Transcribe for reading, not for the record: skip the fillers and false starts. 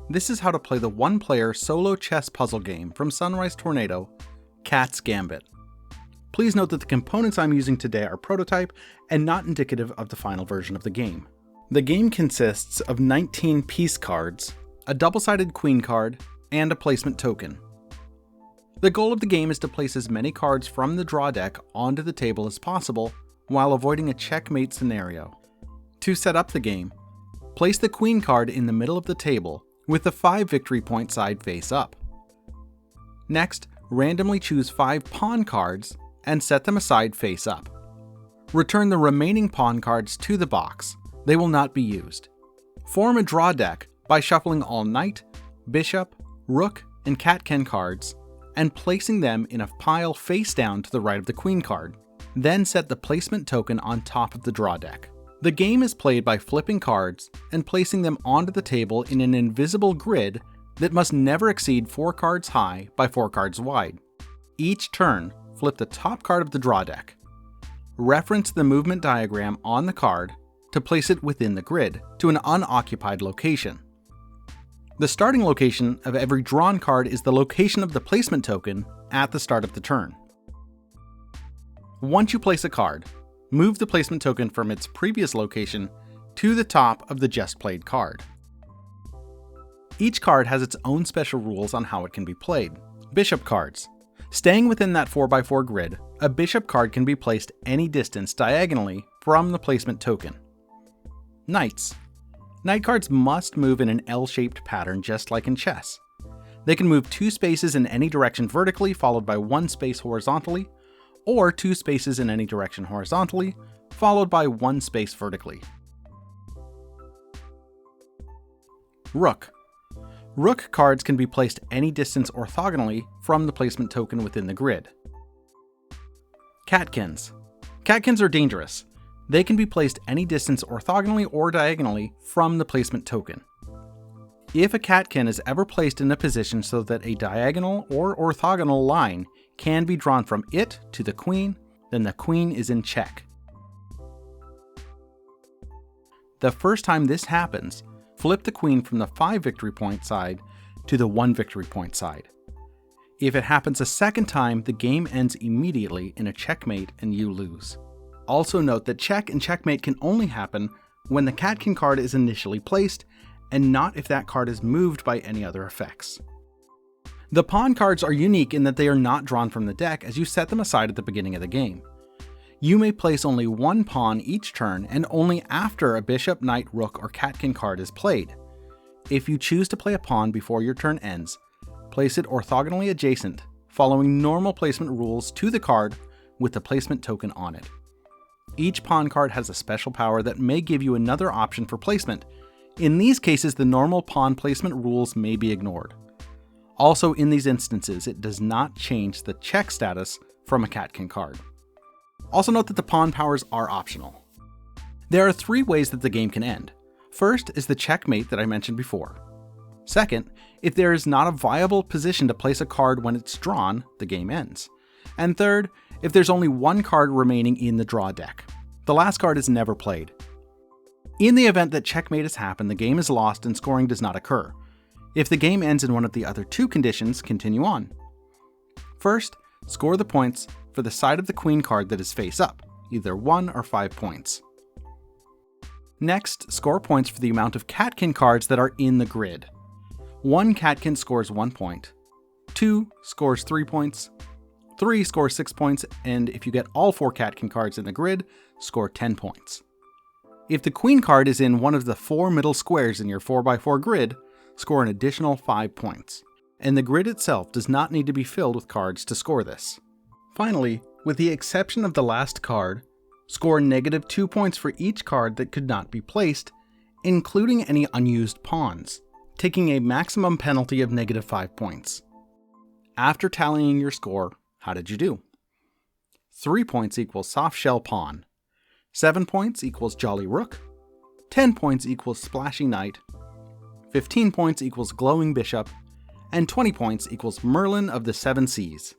This is how to play the one-player solo chess puzzle game from Sunrise Tornado, Cat's Gambit. Please note that the components I'm using today are prototype and not indicative of the final version of the game. The game consists of 19 piece cards, a double-sided queen card, and a placement token. The goal of the game is to place as many cards from the draw deck onto the table as possible while avoiding a checkmate scenario. To set up the game, place the queen card in the middle of the table with the 5 victory point side face up. Next, randomly choose 5 pawn cards and set them aside face up. Return the remaining pawn cards to the box. They will not be used. Form a draw deck by shuffling all knight, bishop, rook, and catkin cards and placing them in a pile face down to the right of the queen card. Then set the placement token on top of the draw deck. The game is played by flipping cards and placing them onto the table in an invisible grid that must never exceed 4 cards high by 4 cards wide. Each turn, flip the top card of the draw deck. Reference the movement diagram on the card to place it within the grid to an unoccupied location. The starting location of every drawn card is the location of the placement token at the start of the turn. Once you place a card, move the placement token from its previous location to the top of the just played card. Each card has its own special rules on how it can be played. Bishop cards. Staying within that 4x4 grid, a bishop card can be placed any distance diagonally from the placement token. Knights. Knight cards must move in an L-shaped pattern just like in chess. They can move 2 spaces in any direction vertically followed by 1 space horizontally, or 2 spaces in any direction horizontally followed by 1 space vertically. Rook. Rook cards can be placed any distance orthogonally from the placement token within the grid. Catkins. Catkins are dangerous. They can be placed any distance orthogonally or diagonally from the placement token. If a catkin is ever placed in a position so that a diagonal or orthogonal line can be drawn from it to the queen, then the queen is in check. The first time this happens, flip the queen from the 5 victory point side to the 1 victory point side. If it happens a second time, the game ends immediately in a checkmate and you lose. Also note that check and checkmate can only happen when the catkin card is initially placed, and not if that card is moved by any other effects. The pawn cards are unique in that they are not drawn from the deck as you set them aside at the beginning of the game. You may place only 1 pawn each turn and only after a bishop, knight, rook, or catkin card is played. If you choose to play a pawn before your turn ends, place it orthogonally adjacent, following normal placement rules to the card with the placement token on it. Each pawn card has a special power that may give you another option for placement. In these cases, the normal pawn placement rules may be ignored. Also, in these instances, it does not change the check status from a catkin card. Also note that the pawn powers are optional. There are 3 ways that the game can end. First is the checkmate that I mentioned before. Second, if there is not a viable position to place a card when it's drawn, the game ends. And third, if there's only 1 card remaining in the draw deck. The last card is never played. In the event that checkmate has happened, the game is lost and scoring does not occur. If the game ends in one of the other 2 conditions, continue on. First, score the points for the side of the queen card that is face up, either 1 or 5 points. Next, score points for the amount of catkin cards that are in the grid. 1 catkin scores 1 point, 2 scores 3 points, 3 scores 6 points, and if you get all 4 catkin cards in the grid, score 10 points. If the queen card is in one of the 4 middle squares in your 4x4 grid, score an additional 5 points. And the grid itself does not need to be filled with cards to score this. Finally, with the exception of the last card, score -2 points for each card that could not be placed, including any unused pawns, taking a maximum penalty of -5 points. After tallying your score, how did you do? 3 points equals soft shell pawn, 7 points equals jolly rook, 10 points equals splashy knight, 15 points equals glowing bishop, and 20 points equals Merlin of the 7 Seas.